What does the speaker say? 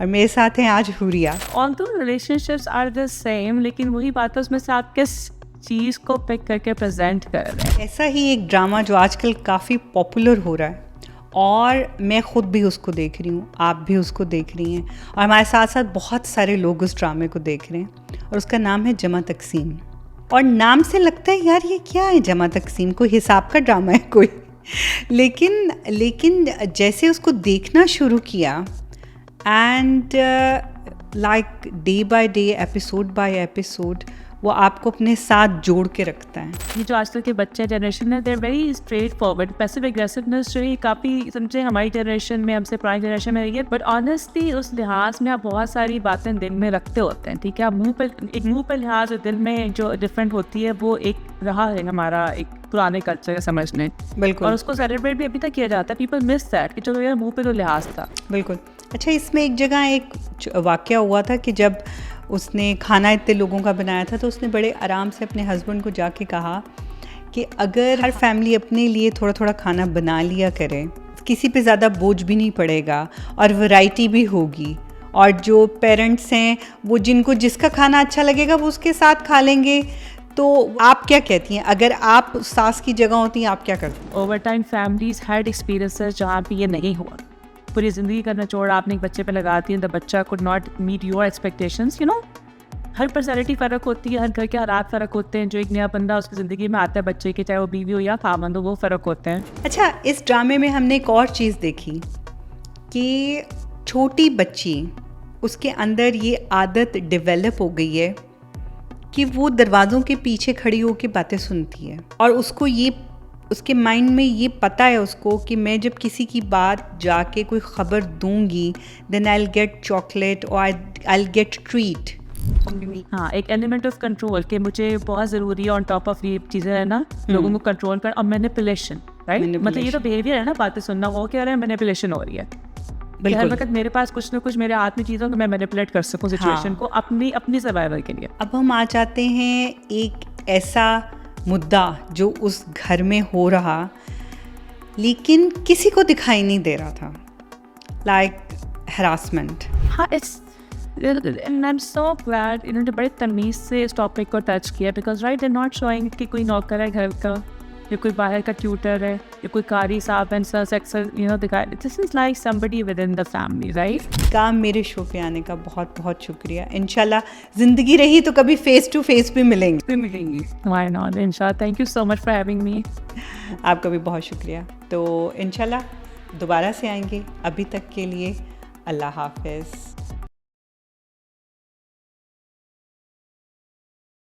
और मेरे साथ हैं आज Huriya. Although relationships are the same, लेकिन वही बात है उसमें से आप किस चीज़ को पिक करके प्रेजेंट कर रहे हैं। ऐसा ही एक ड्रामा जो आजकल काफ़ी पॉपुलर हो रहा है और मैं ख़ुद भी उसको देख रही हूँ, आप भी उसको देख रही हैं और हमारे साथ साथ बहुत सारे लोग उस ड्रामे को देख रहे हैं और उसका नाम है जमा तकसीम। और नाम से लगता है यार ये क्या है जमा तकसीम, कोई हिसाब का ड्रामा है कोई। लेकिन जैसे उसको देखना शुरू किया and like day by day, episode by episode, वो आपको अपने साथ जोड़ के रखता है। ये जो आजकल के बच्चे जनरेशन है, they're very straightforward. Passive aggressiveness जो है काफ़ी समझे हमारी जनरेशन में, हमसे पुरानी जनरेशन में रही है, बट ऑनेस्टली उस लिहाज में आप बहुत सारी बातें दिल में रखते होते हैं, ठीक है। आप मुंह पर लिहाज और दिल में जो डिफरेंट होती है वो एक रहा है हमारा एक पुराने कल्चर का समझने, बिल्कुल, और उसको सेलिब्रेट भी अभी तक किया जाता है। पीपल मिस दैट कि चलो यार मुंह पे तो लिहाज था। बिल्कुल। अच्छा, इसमें एक जगह एक वाक़या हुआ था कि जब उसने खाना इतने लोगों का बनाया था तो उसने बड़े आराम से अपने हस्बैंड को जाके कहा कि अगर हर फैमिली अपने लिए थोड़ा थोड़ा खाना बना लिया करे, किसी पे ज़्यादा बोझ भी नहीं पड़ेगा और वैरायटी भी होगी, और जो पेरेंट्स हैं वो जिनको जिसका खाना अच्छा लगेगा वो उसके साथ खा लेंगे। तो आप क्या कहती हैं, अगर आप सास की जगह होती हैं आप क्या करती? Over time families had experiences जहाँ पे ये नहीं हुआ। पूरी ज़िंदगी का निचोड़ आपने एक बच्चे पे लगाती है, द बच्चा could not meet your expectations, you know. हर पर्सनैलिटी फ़र्क होती है, हर घर के हालात फ़र्क होते हैं। जो एक नया बंदा उसकी ज़िंदगी में आता है बच्चे के, चाहे वो बीवी हो या खामंद हो, वो फ़र्क होते हैं। अच्छा, इस ड्रामे में हमने एक और चीज़ देखी कि छोटी बच्ची, उसके अंदर ये आदत डेवलप हो गई है कि वो दरवाज़ों के पीछे खड़ी होकर बातें सुनती है और उसको ये, उसके माइंड में ये पता है उसको कि मैं जब किसी की बात जाके कोई ख़बर दूंगी then I will get chocolate और आई विल गेट ट्रीट। हाँ, एक एलिमेंट ऑफ कंट्रोल कि मुझे बहुत ज़रूरी है, ऑन टॉप ऑफ ये चीज़ें है ना, लोगों को कंट्रोल कर, और मैनिपुलेशन, राइट। मतलब ये तो बिहेवियर है ना, बातें सुनना, वो क्या है, मैनिपुलेशन हो रही है। हर वक्त मेरे पास कुछ ना कुछ मेरे हाथ में चीज़ों को मैं मैनिपुलेट कर सकूँ सिचुएशन को अपनी सर्वाइवल के लिए। अब हम आ जाते हैं एक ऐसा मुद्दा जो उस घर में हो रहा लेकिन किसी को दिखाई नहीं दे रहा था, लाइक हरासमेंट। हाँ, and I'm so glad इन्होंने बड़े तमीज़ से इस टॉपिक को टच किया, because right they not showing कि कोई नौकर है घर का, या कोई बाहर का ट्यूटर है, या कोई कारी साहब एंड सेक्सुअल, यू नो, दिखाया। This is like somebody with in the family, right. का मेरे शो पे आने का बहुत बहुत शुक्रिया। इंशाल्लाह ज़िंदगी रही तो कभी फेस टू फेस भी मिलेंगे। व्हाई नॉट, इंशाल्लाह। Thank you so much for having me. आपका भी बहुत शुक्रिया। तो इंशाल्लाह दोबारा से आएंगे। अभी तक के लिए अल्लाह हाफ़िज़।